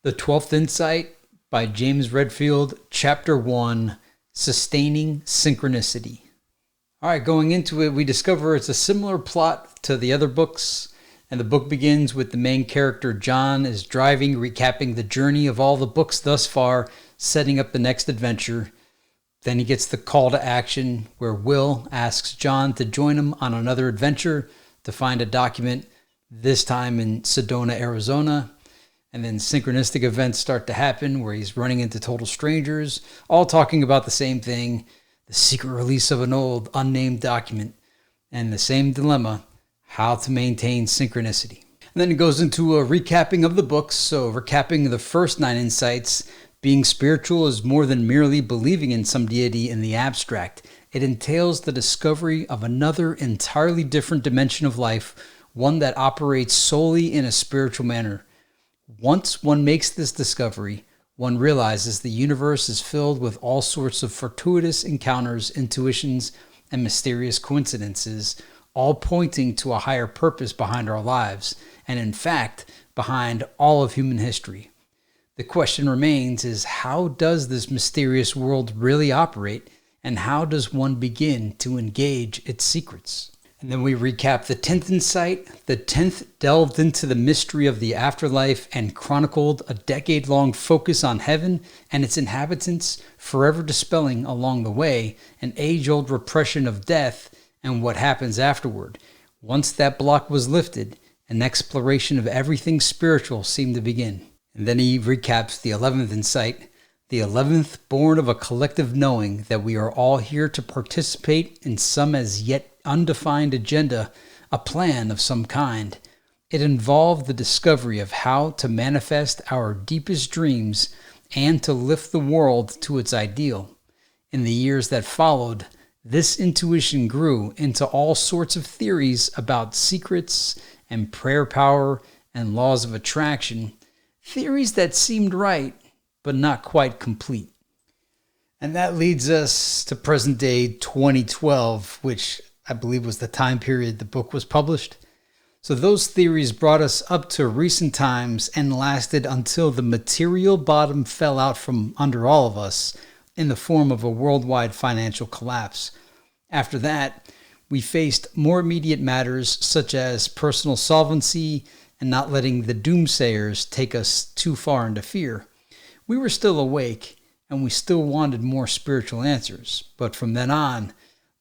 The Twelfth Insight by James Redfield, Chapter 1, Sustaining Synchronicity. All right, going into it, we discover it's a similar plot to the other books, and the book begins with the main character, John, is driving, recapping the journey of all the books thus far, setting up the next adventure. Then he gets the call to action where Will asks John to join him on another adventure to find a document, this time in Sedona, Arizona. And then synchronistic events start to happen where he's running into total strangers, all talking about the same thing, the secret release of an old unnamed document, and the same dilemma, how to maintain synchronicity. And then it goes into a recapping of the books. So recapping the first 9 insights, being spiritual is more than merely believing in some deity in the abstract. It entails the discovery of another entirely different dimension of life, one that operates solely in a spiritual manner. Once one makes this discovery, one realizes the universe is filled with all sorts of fortuitous encounters, intuitions, and mysterious coincidences, all pointing to a higher purpose behind our lives, and in fact, behind all of human history. The question remains is, how does this mysterious world really operate, and how does one begin to engage its secrets? And then we recap the 10th insight. The 10th delved into the mystery of the afterlife and chronicled a decade-long focus on heaven and its inhabitants, forever dispelling along the way an age-old repression of death and what happens afterward. Once that block was lifted, an exploration of everything spiritual seemed to begin. And then he recaps the 11th insight. The 11th, born of a collective knowing that we are all here to participate in some as yet undefined agenda, a plan of some kind. It involved the discovery of how to manifest our deepest dreams and to lift the world to its ideal. In the years that followed, this intuition grew into all sorts of theories about secrets and prayer power and laws of attraction, theories that seemed right, but not quite complete. And that leads us to present day 2012, which I believe was the time period the book was published. So those theories brought us up to recent times and lasted until the material bottom fell out from under all of us in the form of a worldwide financial collapse. After that, we faced more immediate matters such as personal solvency and not letting the doomsayers take us too far into fear. We were still awake and we still wanted more spiritual answers, but from then on,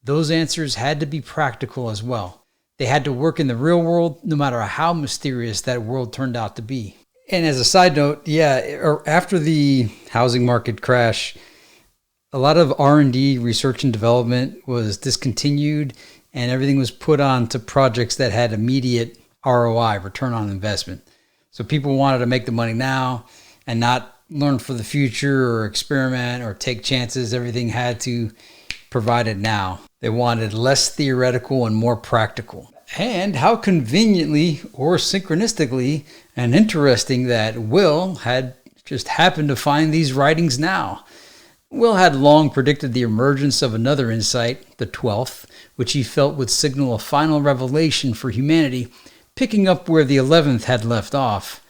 those answers had to be practical as well. They had to work in the real world, no matter how mysterious that world turned out to be. And as a side note, after the housing market crash, a lot of R&D, research and development, was discontinued, and everything was put on to projects that had immediate ROI, return on investment. So people wanted to make the money now and not learn for the future or experiment or take chances. Everything had to provide it now. They wanted less theoretical and more practical. And how conveniently or synchronistically and interesting that Will had just happened to find these writings now. Will had long predicted the emergence of another insight, the 12th, which he felt would signal a final revelation for humanity, picking up where the 11th had left off.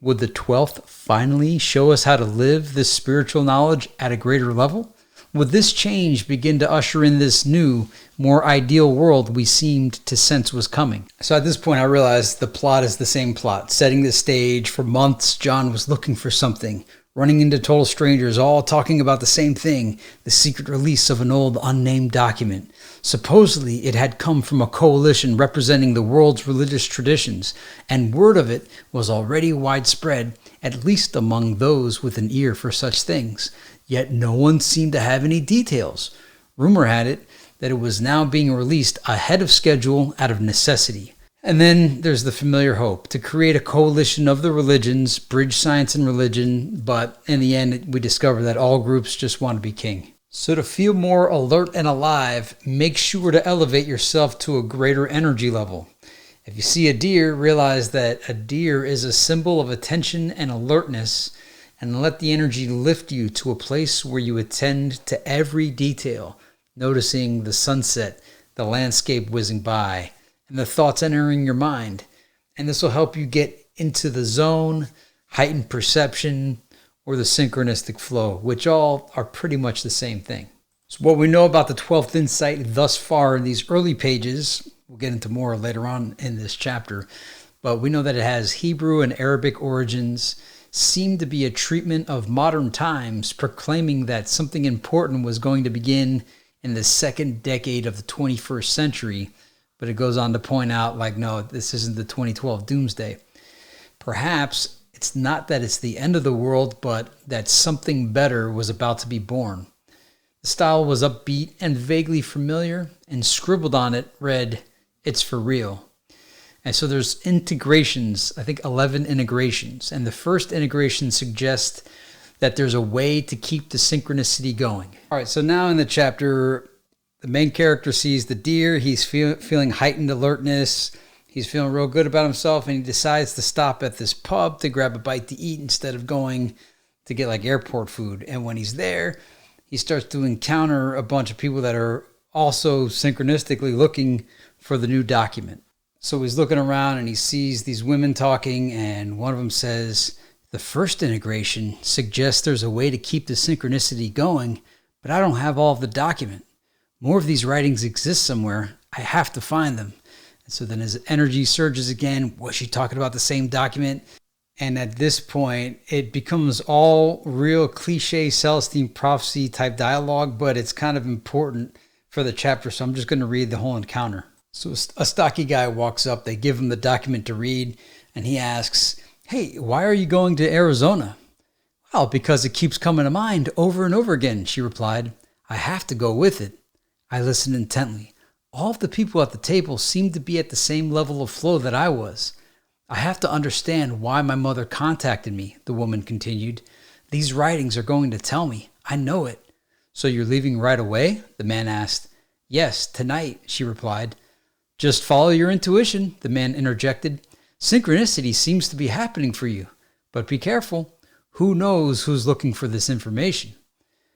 Would the 12th finally show us how to live this spiritual knowledge at a greater level? Would this change begin to usher in this new, more ideal world we seemed to sense was coming? So at this point, I realized the plot is the same plot. Setting the stage, for months, John was looking for something, running into total strangers, all talking about the same thing, the secret release of an old unnamed document. Supposedly, it had come from a coalition representing the world's religious traditions, and word of it was already widespread, at least among those with an ear for such things. Yet no one seemed to have any details. Rumor had it that it was now being released ahead of schedule out of necessity. And then there's the familiar hope to create a coalition of the religions, bridge science and religion, but in the end we discover that all groups just want to be king. So to feel more alert and alive, make sure to elevate yourself to a greater energy level. If you see a deer, realize that a deer is a symbol of attention and alertness, and let the energy lift you to a place where you attend to every detail, noticing the sunset, the landscape whizzing by, and the thoughts entering your mind. And this will help you get into the zone, heightened perception, or the synchronistic flow, which all are pretty much the same thing. So what we know about the 12th insight thus far in these early pages, we'll get into more later on in this chapter, but we know that it has Hebrew and Arabic origins, seemed to be a treatment of modern times, proclaiming that something important was going to begin in the second decade of the 21st century. But it goes on to point out, like, no, this isn't the 2012 doomsday. Perhaps it's not that it's the end of the world, but that something better was about to be born. The style was upbeat and vaguely familiar, and scribbled on it read, "It's for real." And so there's integrations, I think 11 integrations. And the first integration suggests that there's a way to keep the synchronicity going. All right, so now in the chapter, the main character sees the deer. He's feeling heightened alertness. He's feeling real good about himself, and he decides to stop at this pub to grab a bite to eat instead of going to get like airport food. And when he's there, he starts to encounter a bunch of people that are also synchronistically looking for the new document. So he's looking around and he sees these women talking, and one of them says, "The first integration suggests there's a way to keep the synchronicity going, but I don't have all of the document. More of these writings exist somewhere. I have to find them." And so then his energy surges again. Was she talking about the same document? And at this point, it becomes all real cliche Celestine prophecy type dialogue, but it's kind of important for the chapter, so I'm just going to read the whole encounter. So a stocky guy walks up, they give him the document to read, and he asks, "Hey, why are you going to Arizona?" "Well, because it keeps coming to mind over and over again," she replied. "I have to go with it." I listened intently. All of the people at the table seemed to be at the same level of flow that I was. "I have to understand why my mother contacted me," the woman continued. "These writings are going to tell me. I know it." "So you're leaving right away?" the man asked. "Yes, tonight," she replied. "Just follow your intuition," the man interjected. "Synchronicity seems to be happening for you. But be careful. Who knows who's looking for this information?"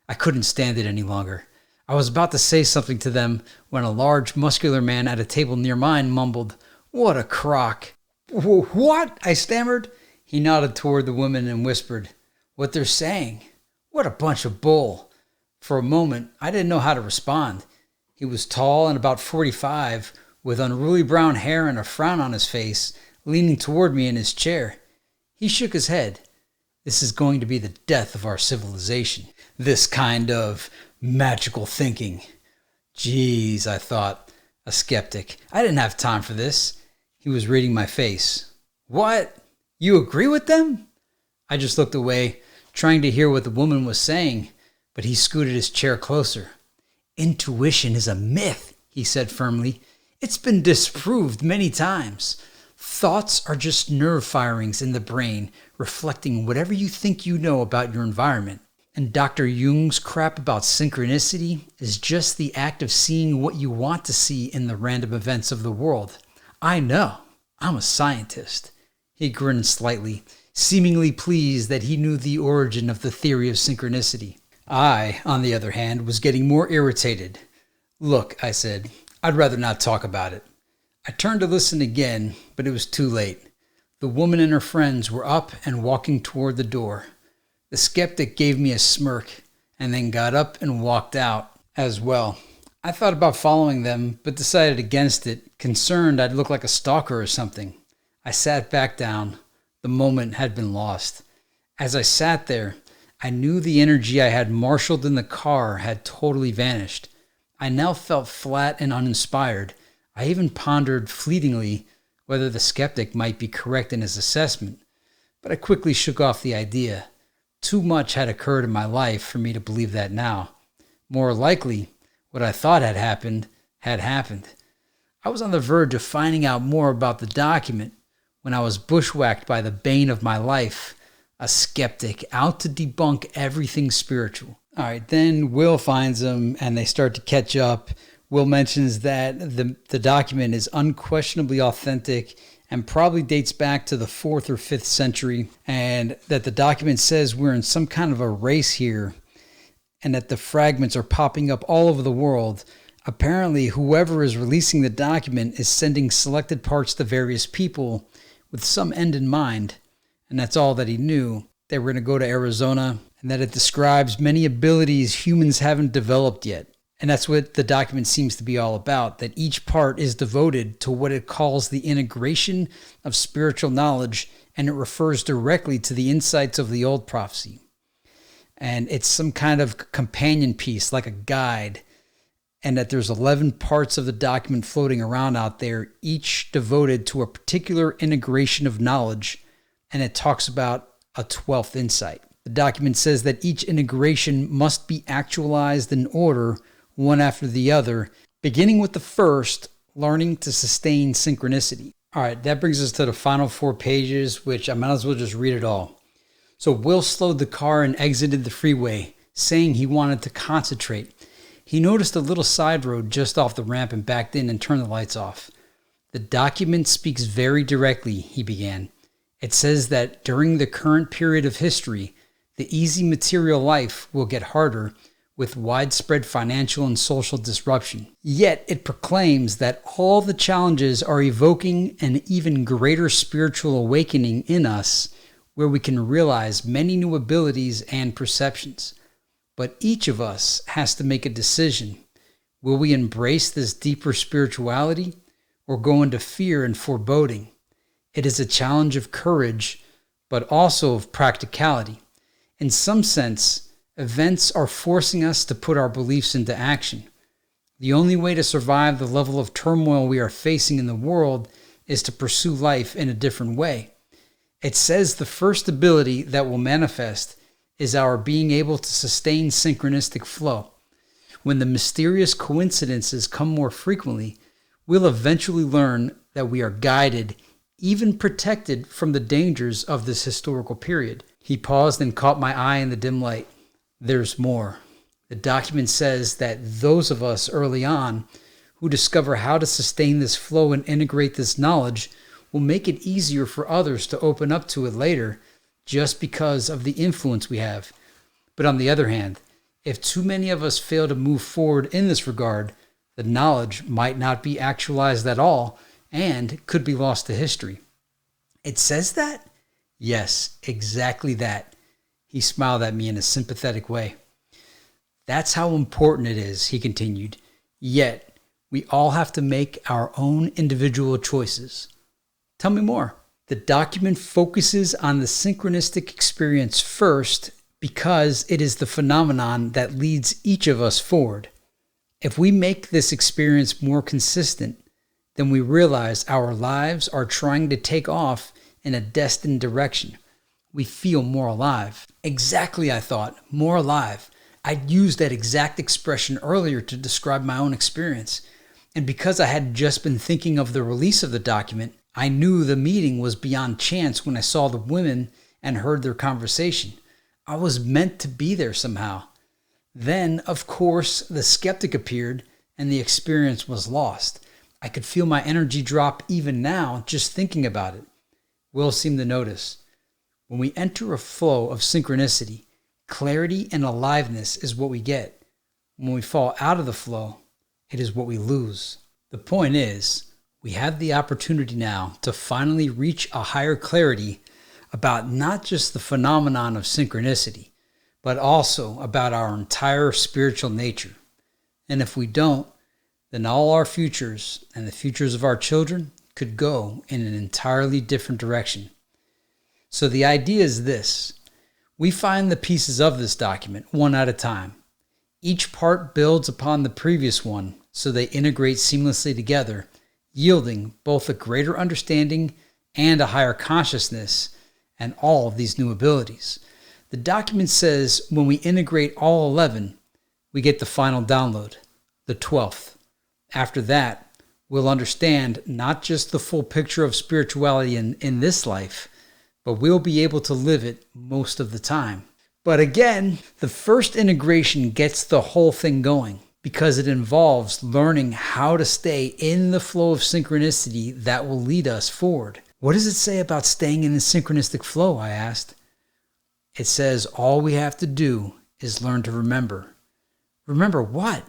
I couldn't stand it any longer. I was about to say something to them when a large, muscular man at a table near mine mumbled, "What a crock." "What?" I stammered. He nodded toward the woman and whispered, "What they're saying. What a bunch of bull." For a moment, I didn't know how to respond. He was tall and about 45, with unruly brown hair and a frown on his face, leaning toward me in his chair. He shook his head. "This is going to be the death of our civilization. This kind of magical thinking." Geez, I thought, a skeptic. I didn't have time for this. He was reading my face. "What? You agree with them?" I just looked away, trying to hear what the woman was saying, but he scooted his chair closer. "Intuition is a myth," he said firmly. "It's been disproved many times. Thoughts are just nerve firings in the brain, reflecting whatever you think you know about your environment. And Dr. Jung's crap about synchronicity is just the act of seeing what you want to see in the random events of the world. I know. I'm a scientist." He grinned slightly, seemingly pleased that he knew the origin of the theory of synchronicity. I, on the other hand, was getting more irritated. "Look," I said, "I'd rather not talk about it." I turned to listen again, but it was too late. The woman and her friends were up and walking toward the door. The skeptic gave me a smirk and then got up and walked out as well. I thought about following them, but decided against it, concerned I'd look like a stalker or something. I sat back down. The moment had been lost. As I sat there, I knew the energy I had marshaled in the car had totally vanished. I now felt flat and uninspired. I even pondered fleetingly whether the skeptic might be correct in his assessment, but I quickly shook off the idea. Too much had occurred in my life for me to believe that now. More likely, what I thought had happened had happened. I was on the verge of finding out more about the document when I was bushwhacked by the bane of my life, a skeptic out to debunk everything spiritual. All right, then Will finds him and they start to catch up. Will mentions that the document is unquestionably authentic and probably dates back to the 4th or 5th century, and that the document says we're in some kind of a race here, and that the fragments are popping up all over the world. Apparently, whoever is releasing the document is sending selected parts to various people with some end in mind, and that's all that he knew. They were going to go to Arizona, and that it describes many abilities humans haven't developed yet. And that's what the document seems to be all about, that each part is devoted to what it calls the integration of spiritual knowledge, and it refers directly to the insights of the old prophecy. And it's some kind of companion piece, like a guide, and that there's 11 parts of the document floating around out there, each devoted to a particular integration of knowledge, and it talks about a 12th insight. The document says that each integration must be actualized in order, one after the other, beginning with the first, learning to sustain synchronicity. All right, that brings us to the final 4 pages, which I might as well just read it all. So Will slowed the car and exited the freeway, saying he wanted to concentrate. He noticed a little side road just off the ramp and backed in and turned the lights off. The document speaks very directly, he began. It says that during the current period of history, the easy material life will get harder with widespread financial and social disruption. Yet it proclaims that all the challenges are evoking an even greater spiritual awakening in us, where we can realize many new abilities and perceptions. But each of us has to make a decision. Will we embrace this deeper spirituality or go into fear and foreboding? It is a challenge of courage, but also of practicality. In some sense, events are forcing us to put our beliefs into action. The only way to survive the level of turmoil we are facing in the world is to pursue life in a different way. It says the first ability that will manifest is our being able to sustain synchronistic flow. When the mysterious coincidences come more frequently, we'll eventually learn that we are guided, even protected from the dangers of this historical period. He paused and caught my eye in the dim light. There's more. The document says that those of us early on who discover how to sustain this flow and integrate this knowledge will make it easier for others to open up to it later, just because of the influence we have. But on the other hand, if too many of us fail to move forward in this regard, the knowledge might not be actualized at all and could be lost to history. It says that? Yes, exactly that. He smiled at me in a sympathetic way. That's how important it is, he continued. Yet, we all have to make our own individual choices. Tell me more. The document focuses on the synchronistic experience first because it is the phenomenon that leads each of us forward. If we make this experience more consistent, then we realize our lives are trying to take off in a destined direction. We feel more alive. Exactly, I thought, more alive. I'd used that exact expression earlier to describe my own experience. And because I had just been thinking of the release of the document, I knew the meeting was beyond chance when I saw the women and heard their conversation. I was meant to be there somehow. Then, of course, the skeptic appeared and the experience was lost. I could feel my energy drop even now just thinking about it. Will seemed to notice. When we enter a flow of synchronicity, clarity and aliveness is what we get. When we fall out of the flow, it is what we lose. The point is, we have the opportunity now to finally reach a higher clarity about not just the phenomenon of synchronicity, but also about our entire spiritual nature. And if we don't, then all our futures and the futures of our children could go in an entirely different direction. So the idea is this. We find the pieces of this document one at a time. Each part builds upon the previous one, so they integrate seamlessly together, yielding both a greater understanding and a higher consciousness and all of these new abilities. The document says when we integrate all 11, we get the final download, the 12th. After that, we'll understand not just the full picture of spirituality in this life, but we'll be able to live it most of the time. But again, the first integration gets the whole thing going because it involves learning how to stay in the flow of synchronicity that will lead us forward. What does it say about staying in the synchronistic flow? I asked. It says all we have to do is learn to remember. Remember what?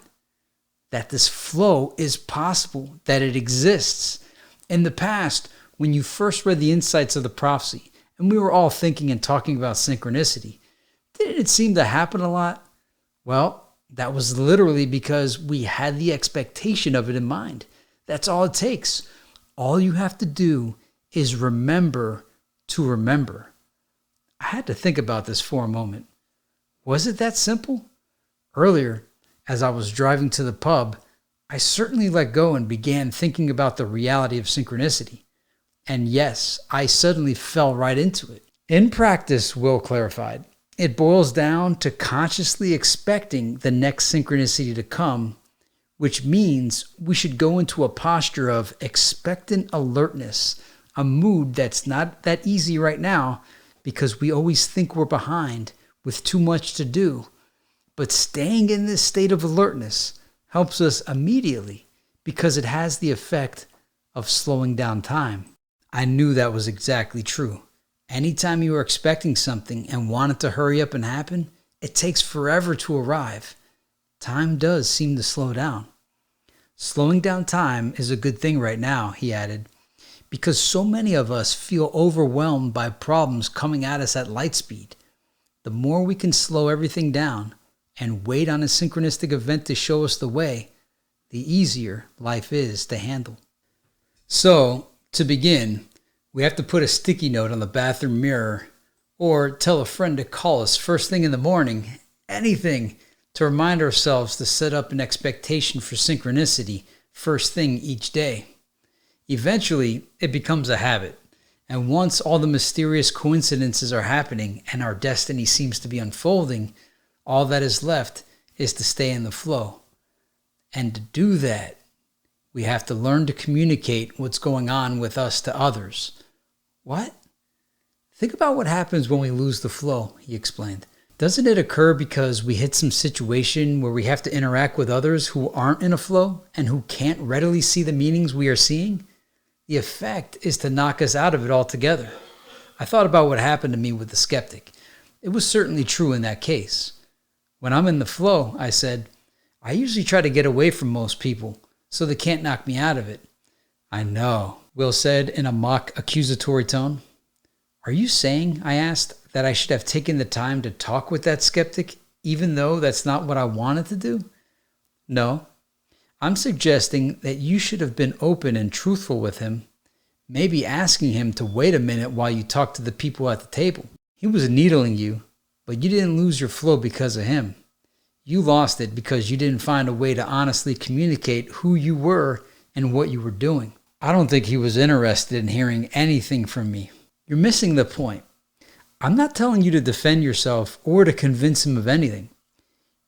That this flow is possible, that it exists. In the past, when you first read the insights of the prophecy, and we were all thinking and talking about synchronicity. Didn't it seem to happen a lot? Well, that was literally because we had the expectation of it in mind. That's all it takes. All you have to do is remember to remember. I had to think about this for a moment. Was it that simple? Earlier, as I was driving to the pub, I certainly let go and began thinking about the reality of synchronicity. And yes, I suddenly fell right into it. In practice, Will clarified, it boils down to consciously expecting the next synchronicity to come, which means we should go into a posture of expectant alertness, a mood that's not that easy right now because we always think we're behind with too much to do. But staying in this state of alertness helps us immediately because it has the effect of slowing down time. I knew that was exactly true. Anytime you are expecting something and want it to hurry up and happen, it takes forever to arrive. Time does seem to slow down. Slowing down time is a good thing right now, he added, because so many of us feel overwhelmed by problems coming at us at light speed. The more we can slow everything down and wait on a synchronistic event to show us the way, the easier life is to handle. So, to begin, we have to put a sticky note on the bathroom mirror or tell a friend to call us first thing in the morning, anything to remind ourselves to set up an expectation for synchronicity first thing each day. Eventually, it becomes a habit, and once all the mysterious coincidences are happening and our destiny seems to be unfolding, all that is left is to stay in the flow. And to do that, we have to learn to communicate what's going on with us to others. What? Think about what happens when we lose the flow, he explained. Doesn't it occur because we hit some situation where we have to interact with others who aren't in a flow and who can't readily see the meanings we are seeing? The effect is to knock us out of it altogether. I thought about what happened to me with the skeptic. It was certainly true in that case. When I'm in the flow, I said, I usually try to get away from most people so they can't knock me out of it. I know, Will said in a mock accusatory tone. Are you saying, I asked, that I should have taken the time to talk with that skeptic, even though that's not what I wanted to do? No. I'm suggesting that you should have been open and truthful with him, maybe asking him to wait a minute while you talked to the people at the table. He was needling you, but you didn't lose your flow because of him. You lost it because you didn't find a way to honestly communicate who you were and what you were doing. I don't think he was interested in hearing anything from me. You're missing the point. I'm not telling you to defend yourself or to convince him of anything.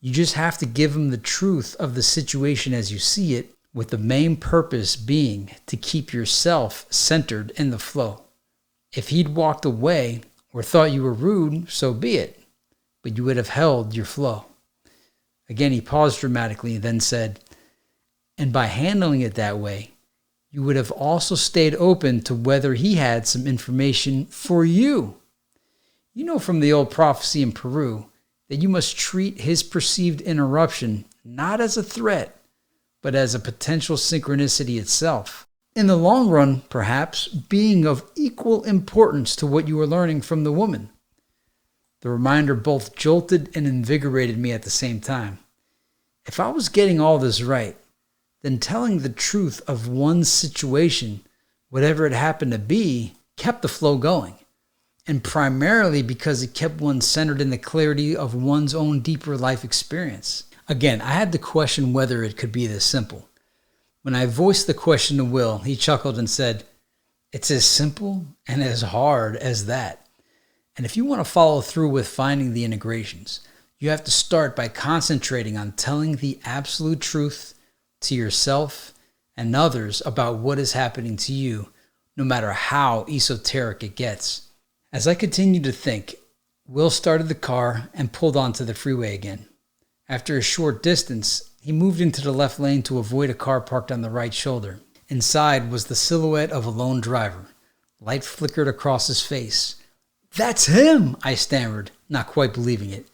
You just have to give him the truth of the situation as you see it, with the main purpose being to keep yourself centered in the flow. If he'd walked away or thought you were rude, so be it, but you would have held your flow. Again, he paused dramatically and then said, and by handling it that way, you would have also stayed open to whether he had some information for you. You know from the old prophecy in Peru that you must treat his perceived interruption not as a threat, but as a potential synchronicity itself. In the long run, perhaps, being of equal importance to what you were learning from the woman. The reminder both jolted and invigorated me at the same time. If I was getting all this right, then telling the truth of one's situation, whatever it happened to be, kept the flow going. And primarily because it kept one centered in the clarity of one's own deeper life experience. Again, I had to question whether it could be this simple. When I voiced the question to Will, he chuckled and said, it's as simple and as hard as that. And if you want to follow through with finding the integrations, you have to start by concentrating on telling the absolute truth to yourself and others about what is happening to you, no matter how esoteric it gets. As I continued to think, Will started the car and pulled onto the freeway again. After a short distance, he moved into the left lane to avoid a car parked on the right shoulder. Inside was the silhouette of a lone driver. Light flickered across his face. That's him, I stammered, not quite believing it.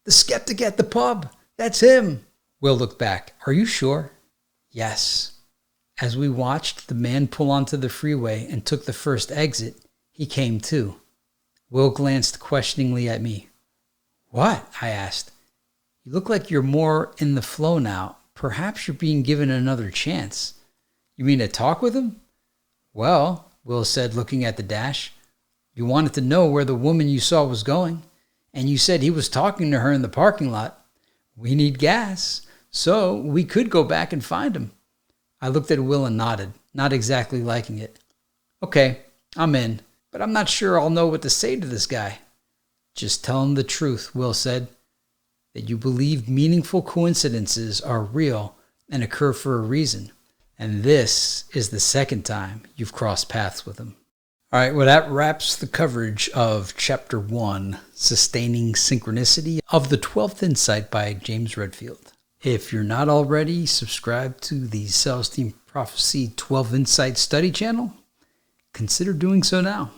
The skeptic at the pub. That's him. Will looked back. Are you sure? Yes. As we watched the man pull onto the freeway and took the first exit, he came to. Will glanced questioningly at me. What? I asked. You look like you're more in the flow now. Perhaps you're being given another chance. You mean to talk with him? Well, Will said, looking at the dash. You wanted to know where the woman you saw was going, and you said he was talking to her in the parking lot. We need gas, so we could go back and find him. I looked at Will and nodded, not exactly liking it. Okay, I'm in, but I'm not sure I'll know what to say to this guy. Just tell him the truth, Will said, that you believe meaningful coincidences are real and occur for a reason. And this is the second time you've crossed paths with him. All right, well, that wraps the coverage of Chapter 1, Sustaining Synchronicity, of the 12th Insight by James Redfield. If you're not already subscribed to the Celestine Prophecy 12 Insight Study channel, consider doing so now.